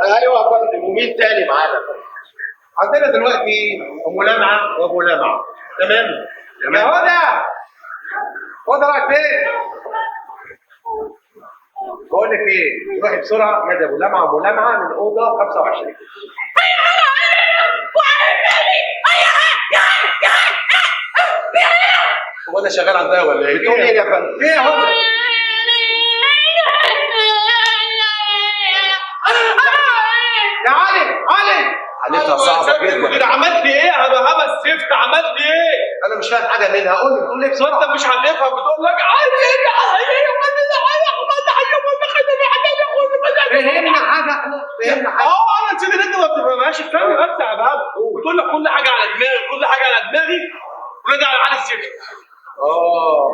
ايوه يا فندم. ومين تاني معانا يا فندم؟ عندنا دلوقتي ام لمعه وابو لمعه. تمام. يا هدى، هدى رايح فين؟ بقول لك ايه، روحي بسرعه نادي ابو لمعه وابو لمعه من اوضه 25. هو انا شغال عندها ولا ايه؟ بتقول ايه يا فندم؟ ايه يا هدى؟ يا علي حالتها صعبه جدا. عملت لي ايه؟ هبه الزفت عملت لي ايه؟ انا مش فاهم حاجه منها. قول لي بتقول ايه بسرعه؟ انت مش هتفهم. بتقول لك فهمنا حاجه. انا نسيت ان انت ما بتفهمهاش. استنى بس يا بهاب. بتقول لك كل حاجه على دماغي، كل حاجه على دماغي، ونادي على الزفت.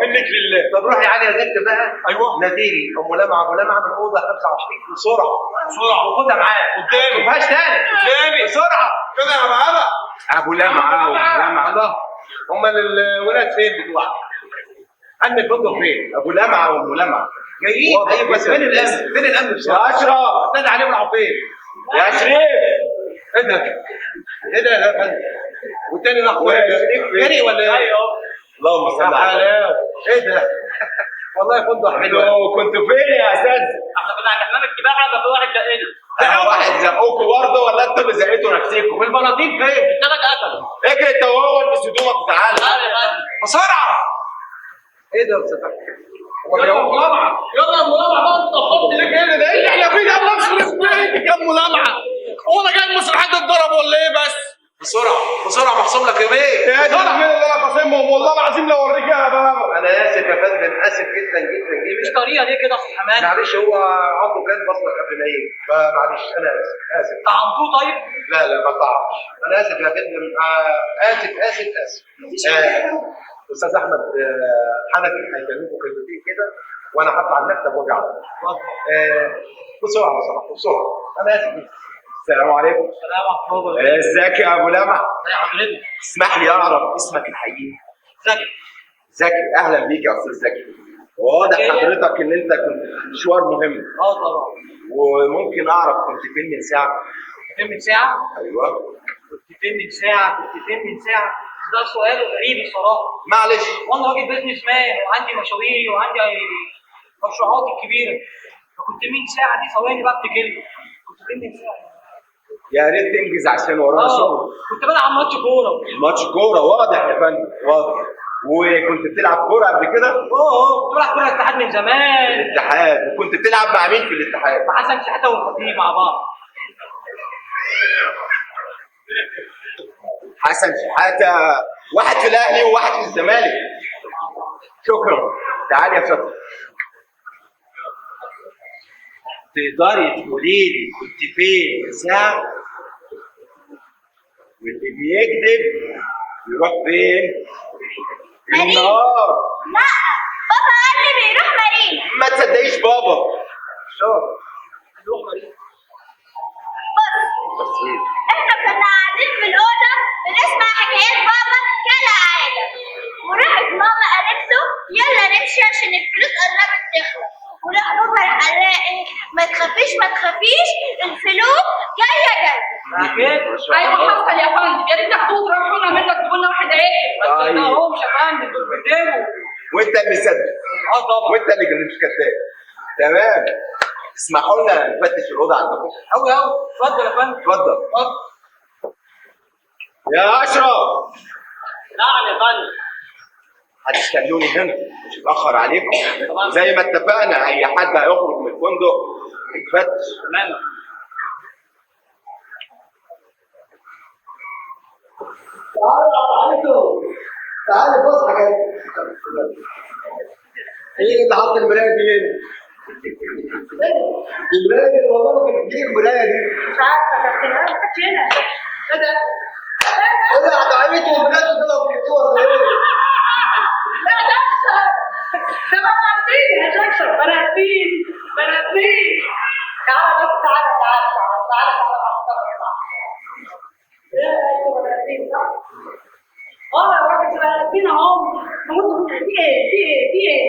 منك لله. طب روح يا علي يا زفت بقى. ايوه. ناديلي ام لمعه ابو لمعه من اوضه 25 بسرعه. وخدها معاك قدامي. ما تشوفهاش تاني. قدامي بسرعه كده يا بهاب. ابو لمعه وابو لمعه. الله، امال الولاد فين بتوعك؟ امن الفندق فين؟ ابو لمعه وام لمعه جايين. ايوه بس فين الامن؟ فين الامن بسرعه؟ يا اشرف نادي عليهم راحوا فين؟ يا شريف. ايه ده؟ ايه ده يا فندم؟ والتاني راح فين؟ جري ولا ايه؟ ايوه. اللهم صل على النبي. ايه ده؟ والله فندق حلو. كنتوا فين يا استاذ؟ احنا كنا عند حمام الكباحه بس واحد دقنا. واحد زقوكوا برضه ولا انتوا اللي زقيتوا نفسكم؟ والبناطيل فين؟ الثلاث قتلوا. اجري انت وهو البس هدومك وتعالى بسرعه. ايه ده يا استاذ؟ يلا يا ملامعه. يلا يا ملامعه بقى. انت خبط ليه كده؟ ده ايه احنا فين يا ابو يخرب بيتك يا ملامعه؟ هو انا جاي مصر حد اتضرب ولا ايه بس؟ بسرعه محسوب لك يومين. يا دي مين اللي انا قاسمهم؟ والله العظيم لو اوريك يا بابا. انا اسف يا فندم، اسف جدا جدا مش جدا. طريقه ليه كده يا استاذ حماد؟ معلش هو عضه كان بصلك قبل ما يجي، فمعلش انا اسف. طعنتوه طيب؟ لا ما طعمش. انا اسف يا فندم. اسف. استاذ احمد حنفي هيكلمكم كلمتين كده وانا هطلع المكتب واجي على طول. بسرعه. انا اسف. السلام عليكم. السلام عليكم. ازيك يا ابو لمع؟ ازي حضرتك؟ اسمح لي اعرف اسمك الحقيقي؟ زكي. اهلا بيك يا استاذ زكي. واضح حضرتك ان انت كنت في مشوار مهم. طبعا. وممكن اعرف كنت فين من ساعه؟ فين من ساعه؟ ايوه. كنت فين من ساعه؟ ده سؤال غريب الصراحه. معلش. وانا راجل بيزنس مان وعندي مشاوير وعندي مشروعاتي الكبيره. فكنت من ساعه دي ثواني بقى افتكر. كنت فين من ساعه؟ يا ريت تنجز عشان ورانا شغل. كنت بلعب ماتش كوره. ماتش كوره؟ واضح يا فندم واضح. وكنت بتلعب كوره قبل كده؟ كنت بلعب كوره الاتحاد من زمان. الاتحاد؟ وكنت بتلعب مع مين في الاتحاد؟ مع حسن شحاته والخطيب مع بعض. حسن شحاته واحد في الاهلي وواحد في الزمالك. شكرا. تعالي يا شطر. تقدري تقولي لي كنت فين من ساعه؟ واللي بيكذب يروح فين؟ النهار. لا، بابا قال لي بيروح مارينا. ما تصدقيش بابا. نروح مارينا. بص، احنا كنا قاعدين في الأوضة بنسمع حكايات بابا كالعادة، وراحت ماما قالت له يلا نمشي عشان الفلوس قربت تخلص، وراح بابا راح قال لها ايه؟ ما تخافيش الفلوس جاية. ايوه حصل يا فندم. يا ريت تاخدوه تروحونا منك تجيبوا لنا واحد عيب. ما تصدقهمش يا فندم، دول بيكذبوا. وانت اللي صدق. طبعا. وانت اللي مش كذاب. تمام. اسمحوا لنا نفتش الاوضه عندكم. قوي. اتفضل يا فندم. اتفضل. يا اشرف. نعم يا فندم. هتستنوني هنا مش هتاخر عليكم. زي ما اتفقنا اي حد هيخرج من الفندق يتفتش. تمام. تعالى بص حاجه. ايه اللي حط المرايه دي هنا؟ المرايه دي والله ما كانت بتجيب المرايه دي. مش عارفة تفكيرها لك هنا. ايه ده؟ ايه ده هتعيطوا وبنات كده وبتقولوا ولا ايه؟ لا جاكسون، ده بناتين يا جاكسون. بناتين. تعالى بس تعالى ايه بناتين صح؟ يا راجل بناتين اهو. نموت في ايه؟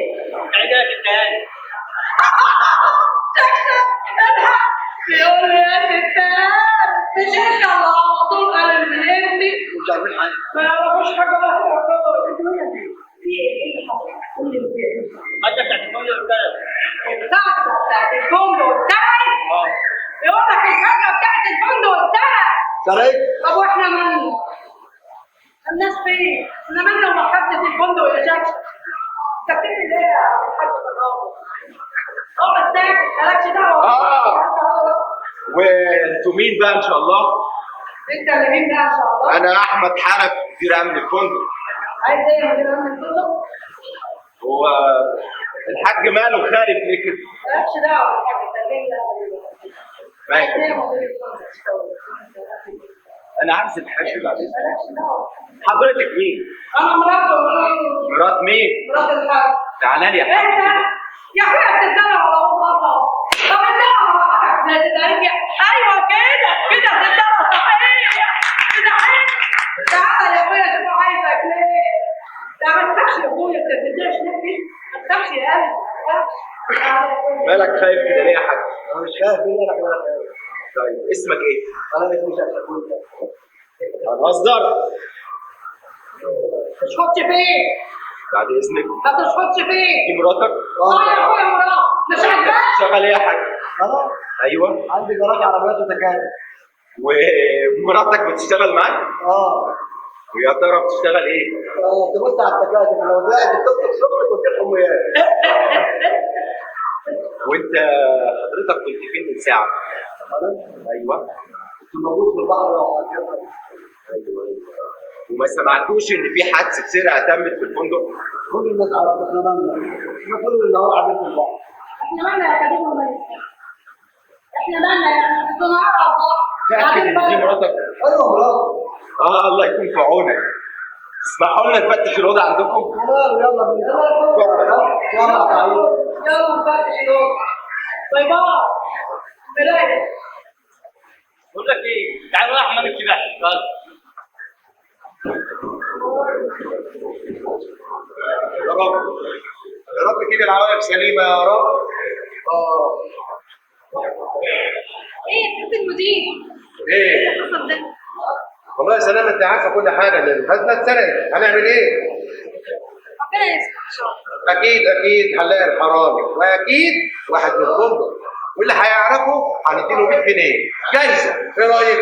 عجاك التاني. جاكسون الحق. بيقول يا ستات مش انت اللي على طول قال من ابني مش عارفين حاجه. ما يعرفوش حاجه بقى في ايه اللي حصل؟ قول لي في ايه؟ حاجه بتاعت الفندق بتاعك. بتاعت الفندق بتاعي يقول لك الحاجه بتاعت الفندق بتاعك سرقت. طب واحنا مالنا؟ الناس فين؟ احنا مالنا وما خدت الفندق يا شكل ساكتين ليه يا الحاج بالراحه؟ اقعد ساكت مالكش دعوه وانتوا مين بقى ان شاء الله؟ انت اللي مين بقى ان شاء الله؟ انا احمد حنف مدير امن الفندق. عايز ايه مدير امن الفندق؟ هو الحاج ماله خالف ليه كده؟ مالكش دعوه بالحاج سلمني ماشي. عايز ايه مدير الفندق؟ انا عايز الحاج بعدين. مالكش دعوه حضرتك مين؟ انا مراته مرات مين؟ مرات الحاج تعالى لي يا حاج. انت يا اخويا بتتدلع على ام بطل طب اتدلع على حاجه بتتدلع ايوه كده كده بتتدلع صحيح كده حلو تعالى يا اخويا شوف عايزك ليه لا ما تخافش يا اخويا انت بتدلعش ليه ما تخافش يا قلبي ما تخافش مالك خايف كده ليه يا حاج؟ انا مش خايف مني انا كمان خايف. طيب اسمك ايه؟ انا اسمي شكلك وانت. هنهزر. تشخطش فين بعد اذنك. ما تشخطش فين دي مراتك؟ اه يا اخويا مرات مش عاجباك شغال ايه يا حاج؟ انا ايوه. عندي جراج عربيات وتكاتك. ومراتك بتشتغل معاك؟ ويا ترى بتشتغل ايه؟ تبص على التكاتك لو وقعت التوك صفر كنت الحميات. وانت حضرتك كنت فين من ساعه؟ ايوه. كنت موجود في البحر لو ايوه. وما سمعتوش ان في حادثه سرقه تمت في الفندق؟ كل الناس عارفه احنا مالنا. احنا كل النهار قاعدين في البحر. احنا مالنا يا كريم ومالك احنا مالنا يا صناعه على البحر تاكد ان دي مراتك؟ ايوه مراتي. الله يكون في عونك. اسمحوا لنا نفتش الاوضه عندكم؟ تمام يلا بينا. يلا تعالوا. يلا نفتش الاوضه باي باي بلاش بقول لك ايه؟ تعالوا نروح حمام السباحه. يلا. يا رب يا رب كده العواقب سليمه يا رب. ايه انت المدير ايه؟ اللي حصل ده والله يا سلام انت عارفه كل حاجه. الخزنه اتسرقت هنعمل ايه؟ ربنا يسمع ان شاء الله اكيد هنلاقي الحرامي واكيد واحد من الفندق واللي هيعرفه هنديله 100 جنيه جايزه. ايه رايك؟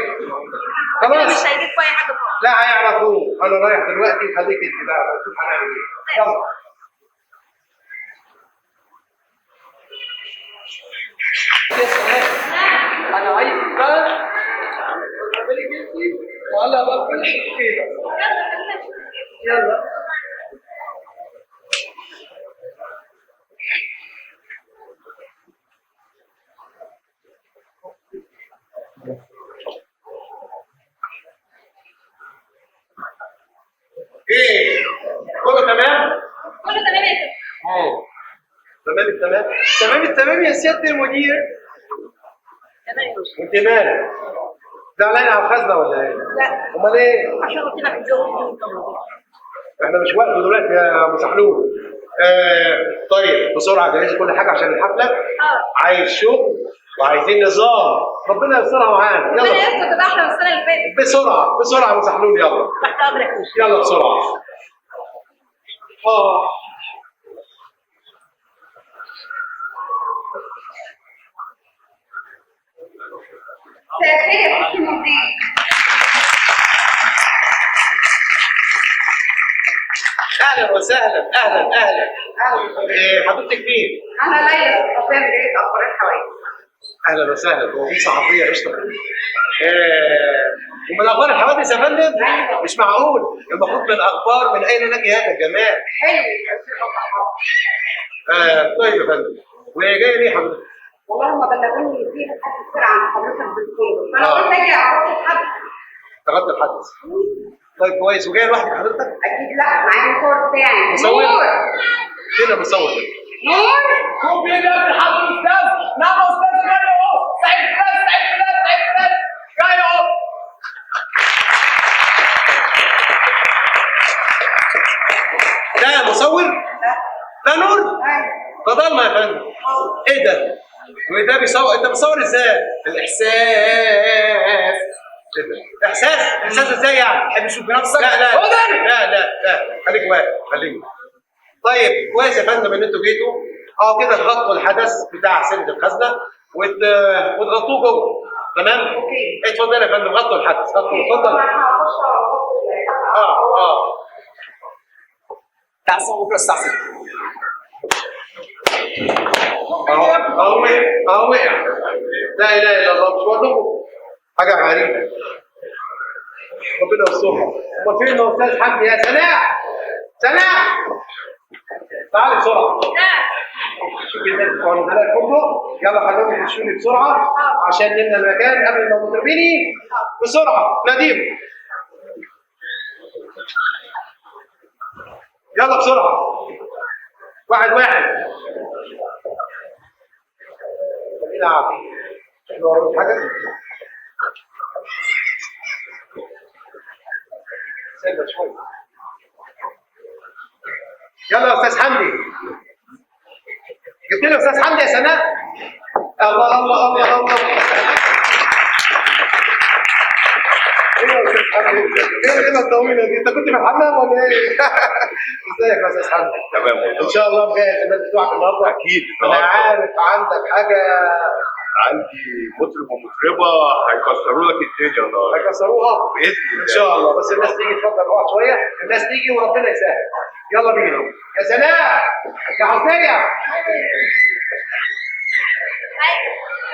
خلاص مش هيجيب اي حاجه خالص لا هيعرفوه. انا رايح دلوقتي خليك انت بقى نشوف هنعمل ايه. يلا. انا عايز بقى تعملي كده ولا بقى كل شيء يلا. ايه؟ كله تمام؟ كله تمام يا ستي تمام التمام يا سياده المدير. تمام يا استاذ انت مالك؟ زعلان على الخزنه ولا ايه؟ لا امال ايه؟ عشان قلت لك الجو احنا مش وقت دلوقتي يا ابو سحلول. طيب بسرعه جهزي كل حاجه عشان الحفله. عايز شغل وعايزين نظام. ربنا يسترها معانا. ربنا يستر تبقى احلى من السنه اللي فاتت بسرعه يا ابو سحلول يلا. تحت امرك يا استاذ يلا بسرعه. مساء الخير يا ست المدير اهلا وسهلا. اهلا حضرتك مين؟ انا ليلى صحفيه من جريده اخبار الحوادث اهلا وسهلا. هو في صحفيه قشطه؟ ومن اخبار الحوادث يا فندم؟ مش معقول. المفروض من اخبار من اين نجي هذا الجمال. حلو طيب يا فندم. وجاي ليه حضرتك؟ والله هم بلغوني ان في حد سرعه عن حضرتك بالفندق فانا قلت اجي اعرف الحد تغطي الحدث. طيب كويس. وجاي لوحدك حضرتك؟ اكيد لا معايا المصور بتاعي مصور؟ نور فين المصور ده؟ نور قوم بينا يا ابن الحاج الاستاذ. نعم يا استاذ جاي اهو. سعيد فلان جاي اهو. ده مصور؟ ده نور؟ ده ضلمه يا فندم. ايه ده؟ وده بيصور، انت بتصور ازاي؟ الاحساس. احساس ازاي يعني؟ تحب تشوف بنفسك؟ لا لا هو ده. لا خليك واقف خليك. طيب كويس يا فندم ان انتوا جيتوا. كده تغطوا الحدث بتاع سند الخزنه وتغطوه جوه. تمام؟ اوكي. اتفضل يا فندم غطوا الحدث، غطوا اتفضل. بتاع بكره الساعه 6. اهو وقع. لا اله الا الله، مش بقول لكم حاجه غريبه. ربنا يسترها. امال فين يا استاذ حمدي يا سناء؟ تعالي بسرعه. شوفي الناس بتوع الزمالك كله، يلا خلوهم يخشوا لي بسرعه عشان نملى المكان قبل ما المطربين بسرعه. ناديهم يلا بسرعه. واحد خلينا عارفين احنا ورانا حاجه. سيبنا شويه. يلا يا استاذ حمدي. جبت لي استاذ حمدي يا سناء. الله ايه يا استاذ حمدي؟ ايه الطويله دي؟ انت كنت في الحمام ولا ايه؟ ازيك يا استاذ حمدي؟ تمام والله. ان شاء الله مجهز الناس بتوعك النهارده. اكيد انا عارف عندك حاجه. عندي مطرب ومطربه هيكسروا لك الدنيا النهارده هيكسروها باذن الله ان شاء الله. بس الناس تيجي، اتفضل اقعد شويه، الناس تيجي وربنا يسهل. يلا بينا يا سناء يا حسنيه.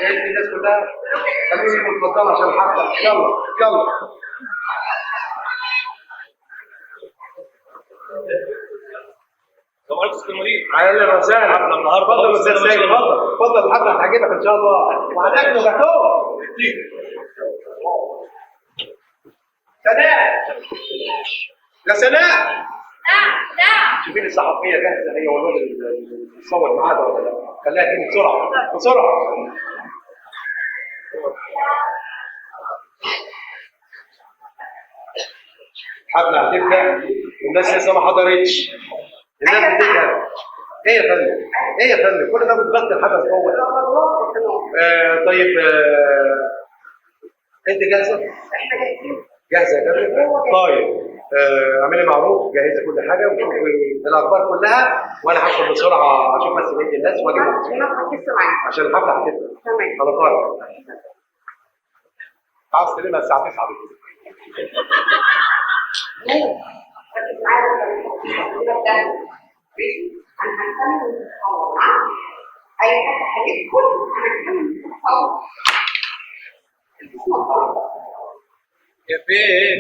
الناس كلها خليني متفضله عشان الحفله. يلا طبعا استاذ المدير. اهلا وسهلا. الحفله النهارده. اتفضل يا استاذ سيد، اتفضل الحفله هتعجبك ان شاء الله. وهتاكلوا جاتوه. سناء يا سناء. نعم. شوفي لي الصحفيه جاهزه هي والواد اللي بيصور معاها ولا لا؟ خليها تيجي بسرعه. الحفله هتبدا والناس لسه ما حضرتش. الناس بتجهز. ايه يا فندم؟ كل ده بتغطي الحدث جوه. طيب انت جاهزه؟ احنا جاهزه يا فندم؟ طيب اعملي معروف، جهزي كل حاجه وشوفي الاخبار كلها، وانا هدخل بسرعه اشوف بس بقيه الناس واجيبهم عشان الحفله هتبدا. تمام. انا طالع. عاوز تسلمها الساعه 9 بالليل. يا فين؟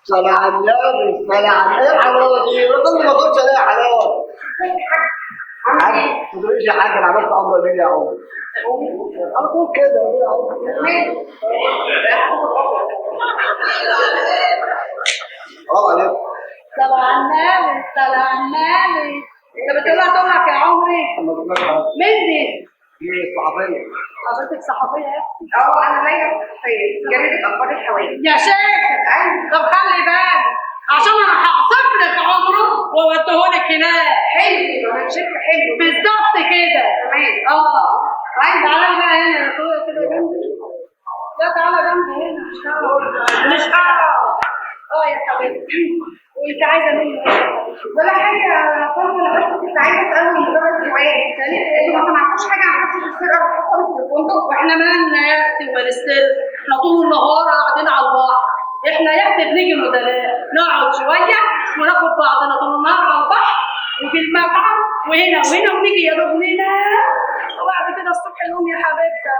صلاة على النبي، صلاة على النبي. حلاوة دي رضني ما كنتش الاقي حلاوة. حاج ما تقوليش يا حاج انا عملت امر مين يا عمر؟ على طول كده يا عمر. برافو عليك. صلاة على النبي. انت بتقولها تقولك يا عمري. مين دي؟ دي صحفية. حضرتك صحفية يا اختي؟ انا ليا صحفيه جريده اخبار الحوادث. يا شيخ. طب خلي بالك عشان انا هقصف لك عمره واوديهولك هناك. حلو انا شايفه حلو بالظبط كده. تمام. طيب تعالى بقى هنا يا اخويا كده جنبي. لا تعالى جنبي هنا. مش هعرف. يا حبيبتي. وانت عايزه مني ايه يا حبيبتي؟ ولا حاجه يا فاطمه، انا بس كنت عايزه اساله مجرد سؤال. انتوا ما سمعتوش حاجه عن قصه السرقه اللي حصلت في الفندق؟ واحنا مالنا يا اختي ومال السر؟ احنا طول النهار قاعدين على البحر. احنا يا اختي بنيجي ندلاء، نقعد شويه وناخد بعضنا طول النهار على البحر وفي المطعم وهنا ونيجي يا دوب ننام وبعد كده الصبح نقوم يا حبيبتي.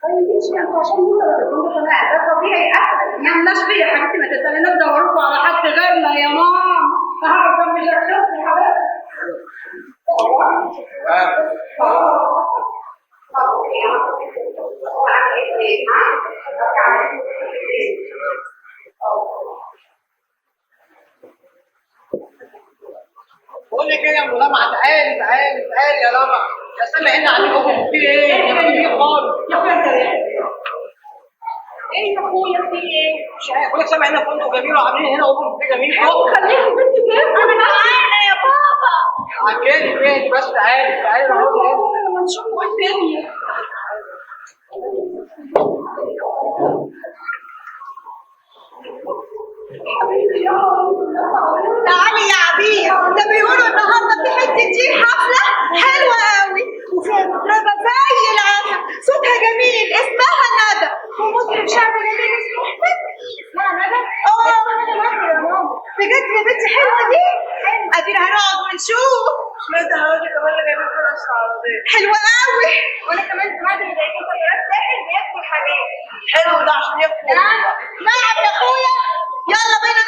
ماشي انتوا عشان نوصل للفندق ده طبيعي ابدا. ما لناش فيه يا حبيبتي، ما تسالناش دوركم على حد غيرنا يا ماما. هقعد جنب شخص يا حبيبتي. بقول لك ايه يا ام لمعه، تعالي يا لمعه. يا سامع هنا عليكم في ايه؟ يا بنتي خالص. يا اخويا انت ايه يا اخويا في ايه؟ مش عارف، بقول لك سامع هنا فندق جميل وعاملين هنا اوبن في جميل. خليهم بنتي كده. انا جعانه يا بابا. عكيت بس تعالي اهو. لما نشوف الدنيا. تعالي يا عبير، ده بيقولوا النهارده في حته دي حفله حلوه قوي وفيها مطربه زي العسل صوتها جميل اسمها ندى، ومطرب شعبي جميل اسمه احمد. اسمها ندى؟ بجد يا بنتي حلوه دي؟ ادينا هنقعد ونشوف. سمعت حضرتك كمان اللي جايبين فرص عربية. حلوه قوي. وانا كمان سمعت ان جايبين طيارات ساحل بياكل حاجات. حلو ده عشان ياكل. نعم يا اخويا، يلا بينا